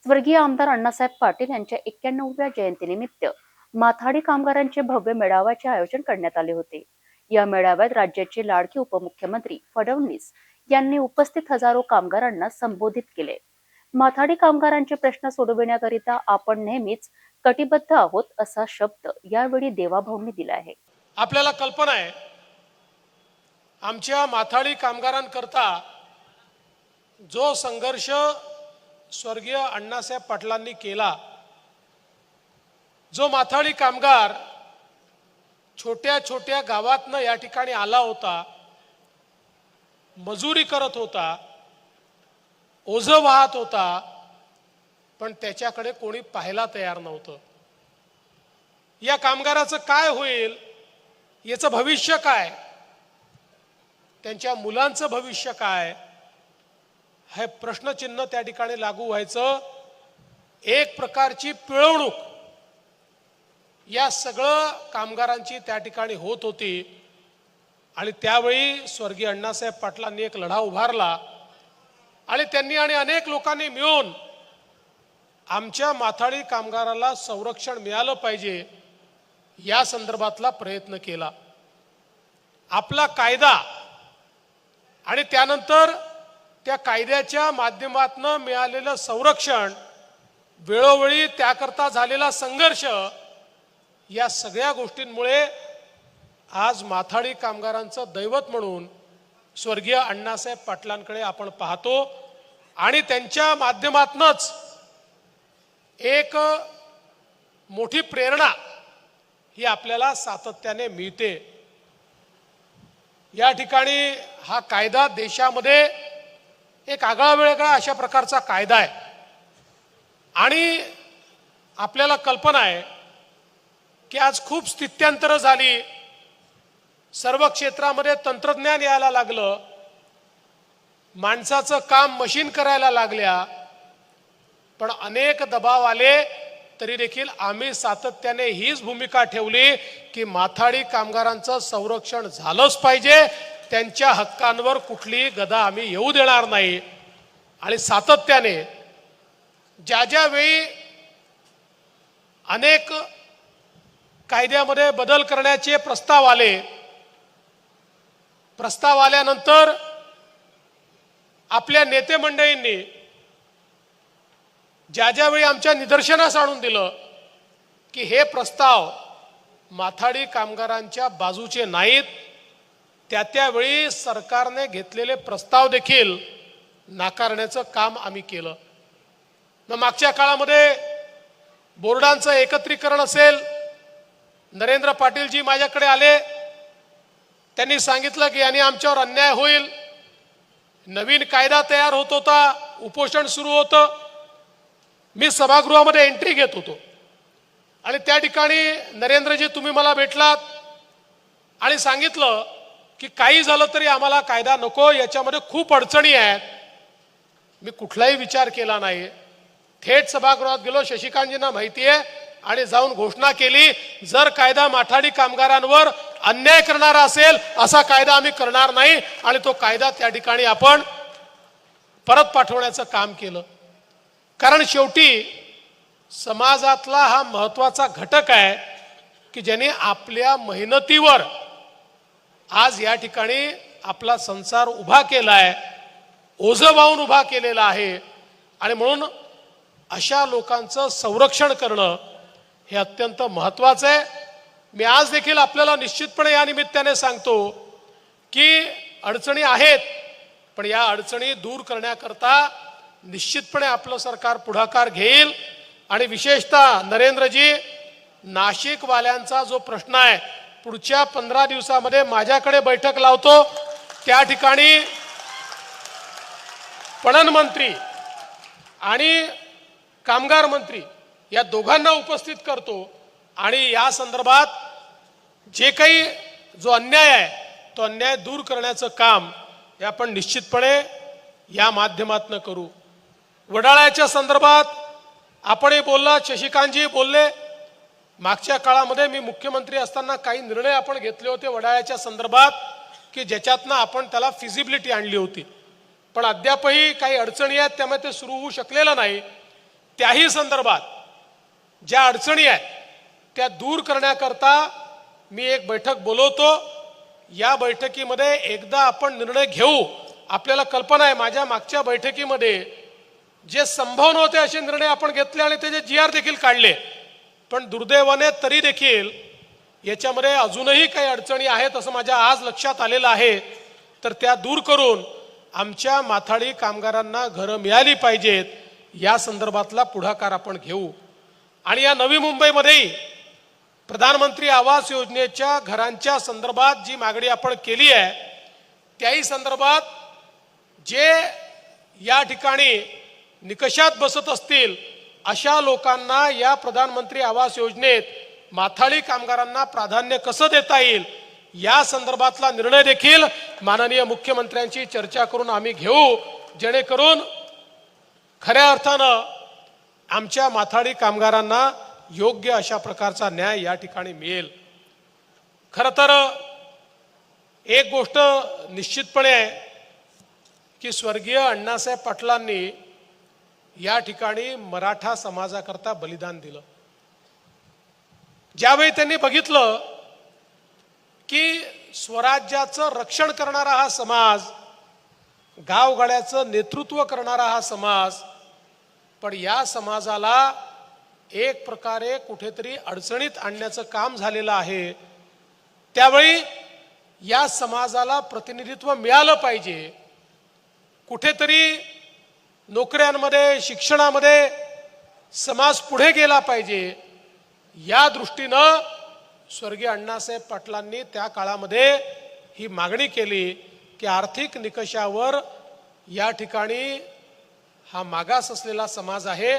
स्वर्गीय आमदार अण्णासाहेब पाटील यांच्या 91व्या जयंतीनिमित्त माथाडी कामगारांचे भव्य मेळाव्याचे आयोजन करण्यात आले होते। या मेळाव्यात राज्याचे लाडके उपमुख्यमंत्री फडणवीस यांनी उपस्थित हजारो कामगारांना संबोधित केले। माथाडी कामगारांचे प्रश्न सोडविण्याकरिता आपण नेहमीच कटिबद्ध आहोत असा शब्द यावेळी देवाभाऊंनी दिला आहे। आपल्याला कल्पना आहे, आमच्या माथाडी कामगारांकरता जो संघर्ष स्वर्गीय अण्णासाहेब पाटलांनी केला, जो माथाडी कामगार छोट्या छोट्या गावातनं या ठिकाणी आला होता, मजुरी करत होता, ओझं वाहत होता, पण त्याच्याकडे कोणी पाहायला तयार नव्हतं। या कामगाराचं काय होईल, याचं भविष्य काय, त्यांच्या मुलांचं भविष्य काय, हे प्रश्नचिन्ह त्या ठिकाणी लागू व्हायचं। एक प्रकारची पिळवणूक या सगळं कामगारांची त्या ठिकाणी होत होती। आणि त्यावेळी स्वर्गीय अण्णासाहेब पाटलांनी एक लढा उभारला आणि त्यांनी आणि अनेक लोकांनी मिळून आमच्या माथाडी कामगाराला संरक्षण मिळालं पाहिजे या संदर्भातला प्रयत्न केला। आपला कायदा आणि त्यानंतर त्या कायद्याच्या माध्यमातून मिळालेलं संरक्षण, वेळोवेळी त्याकरता झालेला संघर्ष, या सगळ्या गोष्टींमुळे आज माथाडी कामगारांचं दैवत म्हणून स्वर्गीय अण्णासाहेब पाटलांकडे आपण पाहतो आणि त्यांच्या माध्यमातूनच एक मोठी प्रेरणा ही आपल्याला सातत्याने मिळते। या ठिकाणी हा कायदा देशामध्ये एक आगळा वेगळा अशा प्रकारचा कायदा आहे आणि आपल्याला कल्पना आहे की आज खूप स्थित्यंतरं झाली, सर्व क्षेत्रामध्ये तंत्रज्ञान यायला लागलं, माणसाचं काम मशीन करायला लागल्या, पण अनेक दबाव आले तरी देखील आम्ही सातत्याने हीच भूमिका ठेवली की माथाडी कामगारांचं संरक्षण झालंच पाहिजे, त्यांच्या हक्कांवर कुठलीही गदा आम्ही येऊ देणार नाही। आणि सातत्याने ज्या ज्या वेळी अनेक कायद्यामध्ये बदल करण्याचे प्रस्ताव आल्यानंतर आपल्या नेते मंडळींनी ज्या ज्या वेळी आमच्या निदर्शनास आणून दिलं की हे प्रस्ताव माथाडी कामगारांच्या बाजूचे नाहीत, त्यावेळी सरकारने घेतलेले प्रस्ताव देखील नाकारण्याचं काम आम्ही केलं। मग मागच्या काळामध्ये बोर्डांचं एकत्रीकरण असेल, नरेंद्र पाटीलजी माझ्याकडे आले, त्यांनी सांगितलं की यांनी आमच्यावर अन्याय होईल। नवीन कायदा तयार होत होता, उपोषण सुरू होतं, मी सभागृहामध्ये एंट्री घेत होतो आणि त्या ठिकाणी नरेंद्रजी तुम्ही मला भेटलात आणि सांगितलं की काही झालं तरी आम्हाला कायदा नको, याच्यामध्ये खूप अडचणी आहेत। मी कुठलाही विचार केला नाही, थेट सभागृहात गेलो, शशिकांतजींना माहिती आहे, आणि जाऊन घोषणा केली, जर कायदा माथाडी कामगारांवर अन्याय करणारा असेल असा कायदा आम्ही करणार नाही, आणि तो कायदा त्या ठिकाणी आपण परत पाठवण्याचं काम केलं। कारण शेवटी समाजातला हा महत्त्वाचा घटक आहे की ज्याने आपल्या मेहनतीवर आज या ठिकाणी आपला संसार उभा केला आहे, ओझं वाहून उभा केलेला आहे, आणि म्हणून अशा लोकांचं संरक्षण करणं हे अत्यंत महत्त्वाचं आहे। मी आज देखील आपल्याला निश्चितपणे या निमित्ताने सांगतो की अडचणी आहेत, पण या अडचणी दूर करण्याकरता निश्चितपणे आपलं सरकार पुढाकार घेईल। आणि विशेषतः नरेंद्रजी, नाशिकवाल्यांचा जो प्रश्न आहे, पुढच्या 15 दिवसामध्ये माझ्याकडे बैठक लावतो, त्या ठिकाणी पणन मंत्री आणि कामगार मंत्री या दोघांना उपस्थित करतो आणि या संदर्भात जे काही जो अन्याय आहे तो अन्याय दूर करण्याचं काम हे आपण निश्चितपणे या माध्यमातून करू। वडाळ्याच्या संदर्भात आपणही बोलला, शशिकांतजी बोलले, मागच्या काळामध्ये मी मुख्यमंत्री असताना काही निर्णय आपण घेतले होते वडाळ्याच्या संदर्भात की ज्याच्यातनं आपण त्याला फिजिबिलिटी आणली होती, पण अद्यापही काही अडचणी आहेत, त्यामुळे ते सुरू होऊ शकलेलं नाही। त्याही संदर्भात ज्या अडचणी आहेत त्या दूर करण्याकरता मी एक बैठक बोलवतो। या बैठकीमध्ये एकदा आपण निर्णय घेऊ। आपल्याला कल्पना आहे माझ्या मागच्या बैठकीमध्ये जे संभव नव्हते असे निर्णय आपण घेतले आणि त्याचे GR देखील काढले, पण दुर्दैवाने तरी देखील याच्यामध्ये अजूनही काही अडचणी आहेत असं माझ्या आज लक्षात आलेलं आहे। तर त्या दूर करून आमच्या माथाडी कामगारांना घरं मिळाली पाहिजेत, या संदर्भातला पुढाकार आपण घेऊ। आणि या नवी मुंबईमध्येही प्रधानमंत्री आवास योजनेच्या घरांच्या संदर्भात जी मागणी आपण केली आहे त्याही संदर्भात जे या ठिकाणी निकषात बसत असतील अशा लोकांना या प्रधानमंत्री आवास योजनेत माथाडी कामगारांना प्राधान्य कसं देता येईल या संदर्भातला निर्णय देखील माननीय मुख्यमंत्र्यांची चर्चा करून आम्ही घेऊ, जेणेकरून खऱ्या अर्थानं आमच्या माथाडी कामगारांना योग्य अशा प्रकारचा न्याय या ठिकाणी मिळेल। खरं तर एक गोष्ट निश्चितपणे आहे की स्वर्गीय अण्णासाहेब पाटलांनी या ठिकाणी मराठा समाजाकरता बलिदान दिलं। ज्यावेळी त्यांनी बघितलं की स्वराज्याचं रक्षण करणारा हा समाज, गावगाड्याचं नेतृत्व करणारा हा समाज, पण या समाजाला एक प्रकारे कुठेतरी अडचणीत आणण्याचं काम झालेलं आहे, त्यावेळी या समाजाला प्रतिनिधित्व मिळालं पाहिजे। कुठेतरी नोकऱ्यांमध्ये, शिक्षणामध्ये समाज पुढे गेला पाहिजे, या दृष्टीनं स्वर्गीय अण्णासाहेब पाटलांनी त्या काळामध्ये ही मागणी केली की आर्थिक निकषावर या ठिकाणी हा मागास असलेला समाज आहे,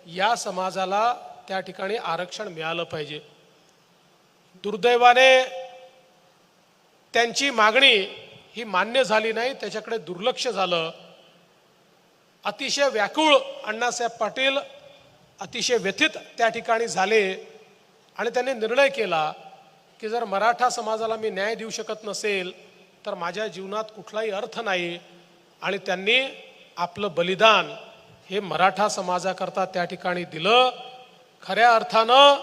या समाजाला त्या ठिकाणी आरक्षण मिळालं पाहिजे। दुर्दैवाने त्यांची मागणी ही मान्य झाली नाही, त्याच्याकडे दुर्लक्ष झालं। अतिशय व्याकुळ अण्णासाहेब पाटील अतिशय व्यथित त्या ठिकाणी झाले आणि त्यांनी निर्णय केला की जर मराठा समाजाला मी न्याय देऊ शकत नसेल तर माझ्या जीवनात कुठलाही अर्थ नाही, आणि त्यांनी आपलं बलिदान हे मराठा समाजाकरता त्या ठिकाणी दिलं। खऱ्या अर्थानं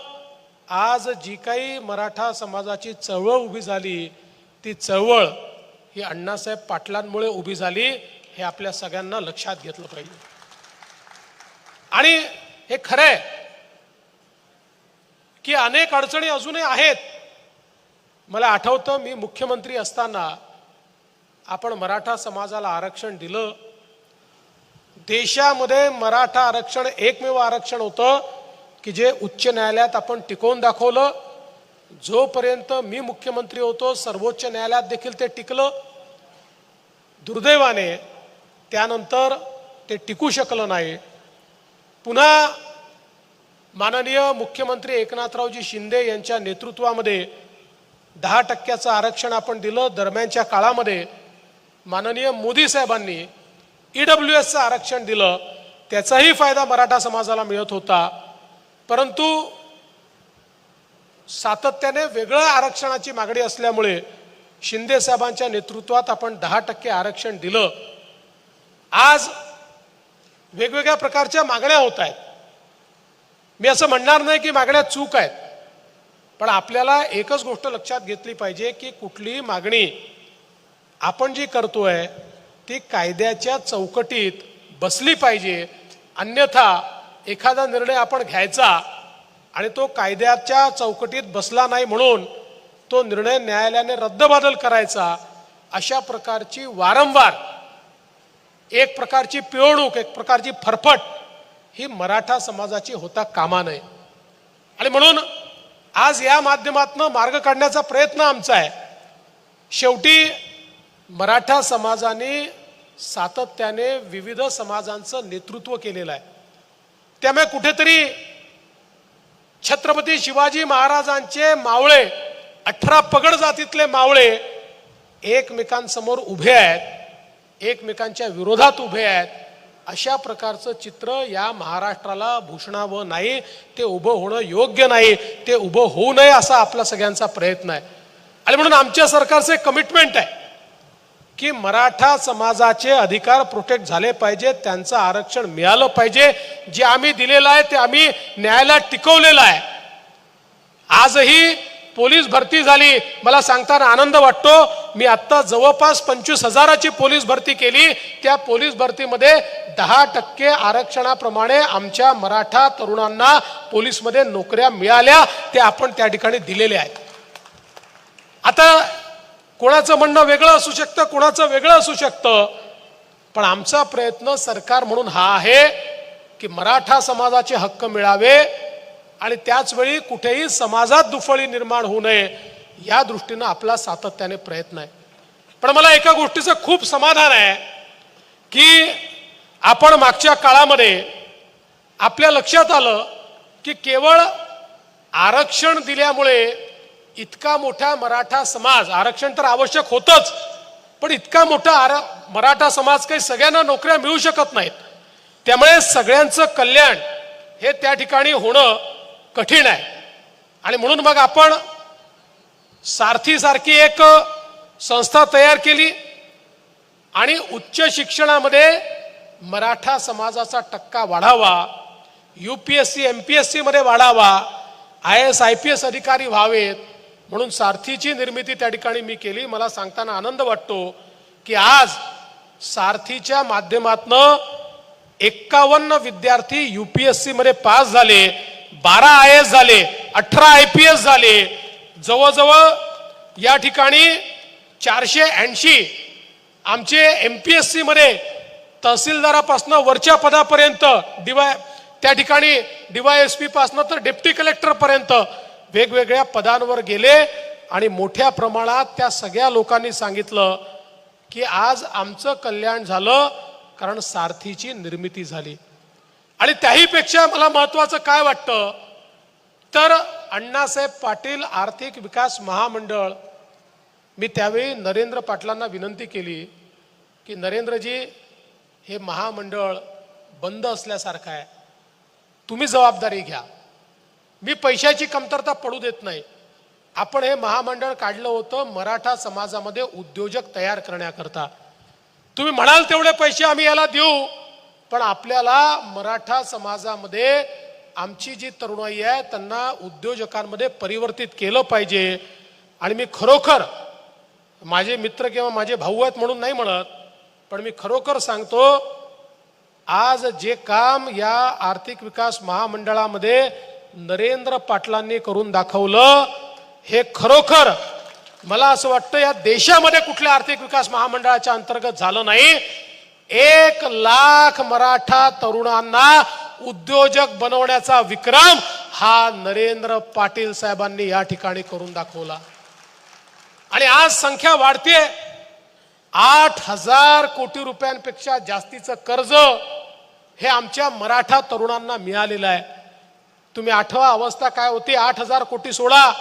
आज जी काही मराठा समाजाची चळवळ उभी झाली ती चळवळ ही अण्णासाहेब पाटलांमुळे उभी झाली, हे आपल्या सगळ्यांना लक्षात घेतलं पाहिजे। आणि हे खरं आहे की अनेक अडचणी अजूनही आहेत। मला आठवतं मी मुख्यमंत्री असताना आपण मराठा समाजाला आरक्षण दिलं। देशामध्ये मराठा आरक्षण एकमेव आरक्षण होतं की जे उच्च न्यायालयात आपण टिकवून दाखवलं। जोपर्यंत मी मुख्यमंत्री होतो सर्वोच्च न्यायालयात देखील ते टिकलं। दुर्दैवाने त्यानंतर ते टिकू शकलं नाही। पुन्हा माननीय मुख्यमंत्री एकनाथरावजी शिंदे यांच्या नेतृत्वामध्ये 10% आरक्षण आपण दिलं। दरम्यानच्या काळामध्ये माननीय मोदी साहेबांनी EWSचं आरक्षण दिलं, त्याचाही फायदा मराठा समाजाला मिळत होता। परंतु सातत्याने वेगळं आरक्षणाची मागणी असल्यामुळे शिंदे साहेबांच्या नेतृत्वात आपण 10% आरक्षण दिलं। आज वेगवेगळ्या प्रकारच्या मागण्या होत आहेत। मी असं म्हणणार नाही की मागण्या चूक आहेत, पण आपल्याला एकच गोष्ट लक्षात घेतली पाहिजे की कुठलीही मागणी आपण जी करतोय ती कायद्याच्या चौकटीत बसली पाहिजे। अन्यथा एखादा निर्णय आपण घ्यायचा आणि तो कायद्याच्या चौकटीत बसला नाही म्हणून तो निर्णय न्यायालयाने रद्दबातल करायचा, अशा प्रकारची वारंवार एक प्रकारची पिळवणूक, एक प्रकारची फरफट ही मराठा समाजाची होता कामा नये। आणि म्हणून आज या माध्यमातून मार्ग काढण्याचा प्रयत्न आमचा आहे। शेवटी मराठा समाजाने सातत्याने विविध समाजांचं नेतृत्व केलेलं आहे, त्यामुळे कुठेतरी छत्रपती शिवाजी महाराजांचे मावळे 18 पगड जातीतले मावळे एकमेकांसमोर उभे आहेत, एकमेकांच्या विरोधात उभे आहेत। अशा प्रकारचं चित्र या महाराष्ट्राला भूषणावं नाही, ते उभं होणं योग्य नाही, ते उभं होऊ नये असा आपला सगळ्यांचा प्रयत्न आहे। आणि म्हणून आमच्या सरकारचे कमिटमेंट आहे की मराठा समाजाचे अधिकार प्रोटेक्ट झाले पाहिजे, त्यांचं आरक्षण मिळालं पाहिजे. जे आम्ही दिलेलं आहे ते आम्ही न्यायालयात टिकवलेलं आहे. आजही पोलीस भरती झाली, मला सांगताना आनंद वाटतो. मी आत्ता जवळपास 25,000ची पोलीस भरती केली. त्या पोलीस भरतीमध्ये 10% आरक्षणाप्रमाणे आमच्या मराठा तरुणांना पोलीसमध्ये नोकऱ्या मिळाल्या, ते आपण त्या ठिकाणी दिलेले आहेत. आता कोणाचं म्हणणं वेगळं असू शकतं, कोणाचं वेगळं असू शकतं, पण आमचा प्रयत्न सरकार म्हणून हा आहे की मराठा समाजाचे हक्क मिळावे आणि त्याच वेळी कुठेही समाजात दुफळी निर्माण होऊ नये, या दृष्टीनं आपला सातत्याने प्रयत्न आहे. पण मला एका गोष्टीचं खूप समाधान आहे की आपण मागच्या काळामध्ये आपल्या लक्षात आलं की केवळ आरक्षण दिल्यामुळे इतका मोठा मराठा समाज, आरक्षण तर आवश्यक होतच, पण इतका मोठा मराठा समाज काही सगळ्यांना नोकऱ्या मिळू शकत नाहीत. त्यामुळे सगळ्यांचं कल्याण हे त्या ठिकाणी होणं कठीण आहे. आणि म्हणून मग आपण सारथी सारखी एक संस्था तयार केली आणि उच्च शिक्षणामध्ये मराठा समाजाचा टक्का वाढावा, UPSC MPSC मध्ये वाढावा, IAS IPS अधिकारी व्हावेत म्हणून सारथीची निर्मिती त्या ठिकाणी मी केली. मला सांगताना आनंद वाटतो की आज सारथीच्या माध्यमातून 51 विद्यार्थी UPSC मध्ये पास झाले, 12 IAS झाले, 18 IPS झाले. जवळजवळ या ठिकाणी 480 आमचे MPSC मध्ये तहसीलदारापासून वरच्या पदापर्यंत त्या ठिकाणी DYSP पासून तर डेप्टी कलेक्टर पर्यंत वेगवेगळ्या पदांवर गेले. आणि मोठ्या प्रमाणात त्या सगळ्या लोकांनी सांगितलं की आज आमचं कल्याण झालं कारण सारथीची निर्मिती झाली. आणि त्याहीपेक्षा मला महत्वाचं काय वाटतं तर अण्णासाहेब पाटील आर्थिक विकास महामंडळ, मी त्यावेळी नरेंद्र पाटलांना विनंती केली की नरेंद्रजी, हे महामंडळ बंद असल्यासारखं आहे, तुम्ही जबाबदारी घ्या. मी पैशाची कमतरता पडू देत नाही. आपण हे महामंडळ काढलं होतं मराठा समाजामध्ये उद्योजक तयार करण्याकरता. तुम्ही म्हणाल तेवढे पैसे आम्ही याला देऊ, पण आपल्याला मराठा समाजामध्ये आमची जी तरुणाई आहे त्यांना उद्योजकांमध्ये परिवर्तित केलं पाहिजे. आणि मी खरोखर, माझे मित्र किंवा माझे भाऊ आहेत म्हणून नाही म्हणत, पण मी खरोखर सांगतो, आज जे काम या आर्थिक विकास महामंडळामध्ये नरेंद्र पाटलांनी करून दाखवलं, हे खरोखर मला असं वाटतं या देशामध्ये कुठल्या आर्थिक विकास महामंडळाच्या अंतर्गत झालं नाही. 1 लाख मराठा तरुणांना उद्योजक बनवण्याचा विक्रम हा नरेंद्र पाटील साहेबांनी या ठिकाणी करून दाखवला. आणि आज संख्या वाढते. 8,000 कोटी रुपयांपेक्षा जास्तीचं कर्ज हे आमच्या मराठा तरुणांना मिळालेलं आहे. तुम्ही आठवा अवस्था काय होती, 8,000 कोटी सोडा,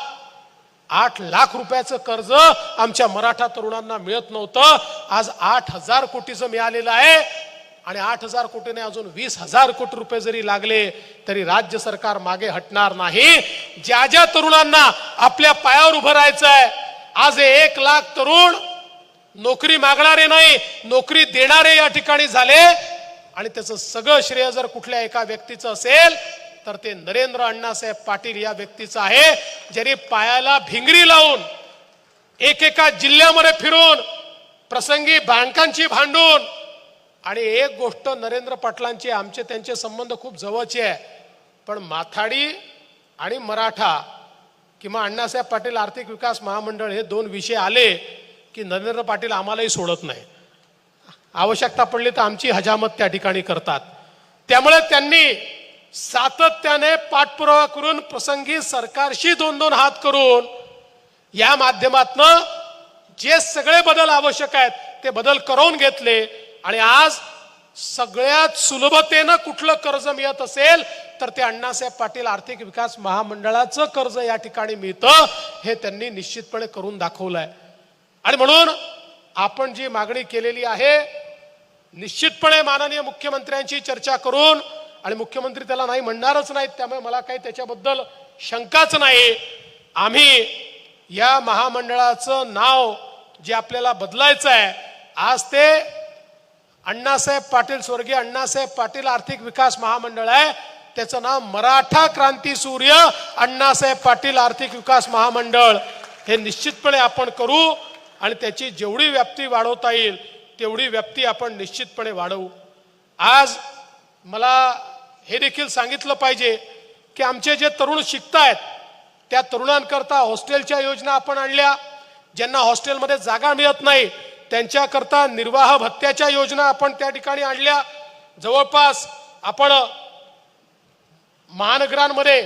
8 लाख रुपयाचं कर्ज आमच्या मराठा तरुणांना मिळत नव्हतं. आज 8,000 कोटीचं मिळालेलं आहे. आणि 8,000 कोटीने अजून 20,000 कोटी रुपये जरी लागले तरी राज्य सरकार मागे हटणार नाही. ज्या ज्या तरुणांना आपल्या पायावर उभं राहायचं आहे, आज 1 लाख तरुण नोकरी मागणारे नाही, नोकरी देणारे या ठिकाणी झाले. आणि त्याचं सगळं श्रेय जर कुठल्या एका व्यक्तीचं असेल तर ते नरेंद्र अण्णासाहेब पाटील या व्यक्तीचं आहे, ज्यांनी पायाला भिंगरी लावून एकेका जिल्ह्यामध्ये फिरून प्रसंगी बँकांची भांडून. आणि एक गोष्ट नरेंद्र पाटलांची, आमचे त्यांचे संबंध खूप जवळचे आहे, पण माथाडी आणि मराठा किंवा अण्णासाहेब पाटील आर्थिक विकास महामंडळ हे 2 विषय आले की नरेंद्र पाटील आम्हालाही सोडत नाही. आवश्यकता पडली तर आमची हजामत त्या ठिकाणी करतात. त्यामुळे त्यांनी सातत्याने पाठपुरावा करून प्रसंगी सरकारशी 2-2 हात करून या माध्यमातून जे सगळे बदल आवश्यक आहेत ते बदल करून घेतले. आणि आज सगळ्यात सुलभतेनं कुठलं कर्ज मिळत असेल तर ते अण्णासाहेब पाटील आर्थिक विकास महामंडळाचं कर्ज या ठिकाणी मिळतं, हे त्यांनी निश्चितपणे करून दाखवलंय. आणि म्हणून आपण जी मागणी केलेली आहे, निश्चितपणे माननीय मुख्यमंत्र्यांची चर्चा करून, आणि मुख्यमंत्री त्याला नाही म्हणणारच नाहीत, त्यामुळे मला काही त्याच्याबद्दल शंकाच नाही. आम्ही या महामंडळाचं नाव जे आपल्याला बदलायचं आहे आज ते अण्णासाहेब पाटील, स्वर्गीय अण्णासाहेब पाटील आर्थिक विकास महामंडळ आहे, त्याचं नाव मराठा क्रांती सूर्य अण्णासाहेब पाटील आर्थिक विकास महामंडळ. हे निश्चितपणे आपण करू आणि त्याची जेवढी व्याप्ती वाढवता येईल तेवढी व्याप्ती आपण निश्चितपणे वाढवू. आज मला हे देखील सांगितलं पाहिजे की आमचे जे तरुण शिकतायत त्या तरुणांकरता हॉस्टेलच्या योजना आपण आणल्या. ज्यांना हॉस्टेलमध्ये जागा मिळत नाही त्यांच्याकरता निर्वाह भत्त्याच्या योजना आपण त्या ठिकाणी आणल्या. जवळपास आपण महानगरांमध्ये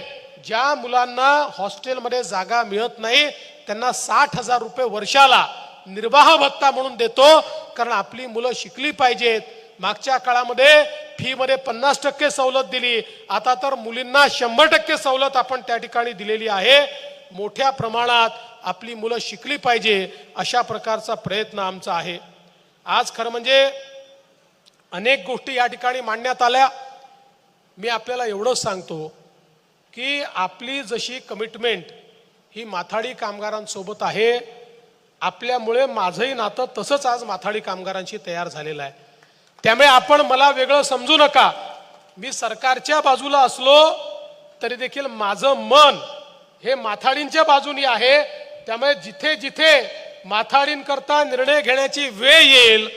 ज्या मुलांना हॉस्टेलमध्ये जागा मिळत नाही त्यांना 60,000 रुपये वर्षाला निर्वाह भत्ता म्हणून देतो, कारण आपली मुलं शिकली पाहिजेत. मागच्या काळामध्ये फी मध्ये 50% सवलत दिली, आता तर मुलींना 100% सवलत आपण त्या ठिकाणी दिलेली आहे. मोठ्या प्रमाणात आपली मुलं शिकली पाहिजे अशा प्रकारचा प्रयत्न आमचा आहे. आज खरं म्हणजे अनेक गोष्टी या ठिकाणी मांडण्यात आल्या. मी आपल्याला एवढंच सांगतो की आपली जशी कमिटमेंट ही माथाडी कामगारांसोबत आहे, आपल्यामुळे माझंही नातं तसंच आज माथाडी कामगारांशी तयार झालेलं आहे. त्यामुळे आपण मला वेगळं समजू नका. मी सरकारच्या बाजूला असलो तरी देखील माझं मन हे माथाडींच्या बाजूनी आहे. त्यामुळे जिथे जिथे माथाडींकरता निर्णय घेण्याची वेळ येईल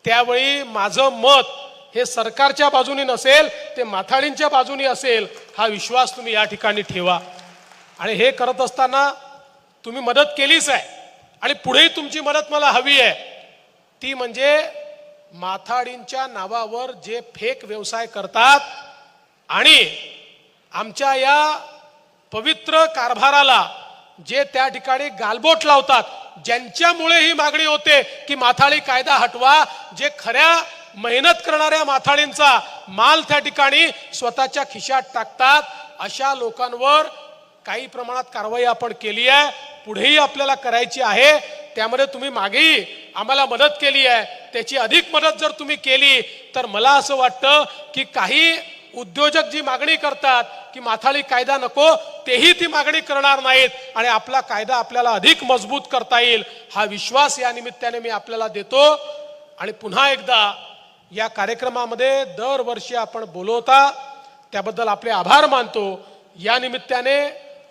त्यावेळी माझं मत हे सरकारच्या बाजूनी नसेल, ते माथाडींच्या बाजूनी असेल, हा विश्वास तुम्ही या ठिकाणी ठेवा. आणि हे करत असताना तुम्ही मदत केलीच आहे आणि पुढेही तुमची मदत मला हवी आहे. ती म्हणजे माथाडींच्या नावावर जे फेक व्यवसाय करतात आणि आमच्या या पवित्र कारभाराला जे त्या ठिकाणी गालबोट लावतात, ज्यांच्यामुळे ही मागणी होते की माथाडी कायदा हटवा, जे खऱ्या मेहनत करणाऱ्या माथाडींचा माल त्या ठिकाणी स्वतःच्या खिशात टाकतात, अशा लोकांवर काही प्रमाणात कारवाई आपण केली आहे, पुढेही आपल्याला करायची आहे. त्यामध्ये तुम्ही मागेही आम्हाला मदत केली आहे, त्याची अधिक मदत जर तुम्ही केली तर मला असं वाटतं की काही उद्योजक जी मागणी करतात की माथाडी कायदा नको, तेही ती मागणी करणार नाहीत आणि आपला कायदा आपल्याला अधिक मजबूत करता येईल, हा विश्वास या निमित्ताने मी आपल्याला देतो. आणि पुन्हा एकदा या कार्यक्रमामध्ये दरवर्षी आपण बोलवता त्याबद्दल आपले आभार मानतो. या निमित्ताने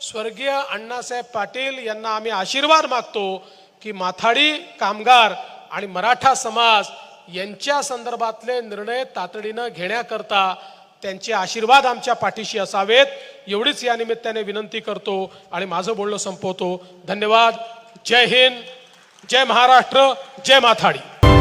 स्वर्गीय अण्णासाहेब पाटील यांना आम्ही आशीर्वाद मागतो की माथाडी कामगार आणि मराठा समाज यांच्या संदर्भातले निर्णय तातडीनं घेण्याकरता त्यांचे आशीर्वाद आमच्या पाठीशी असावेत, एवढीच या निमित्ताने विनंती करतो आणि माझं बोलणं संपवतो. धन्यवाद. जय हिंद, जय महाराष्ट्र, जय माथाडी.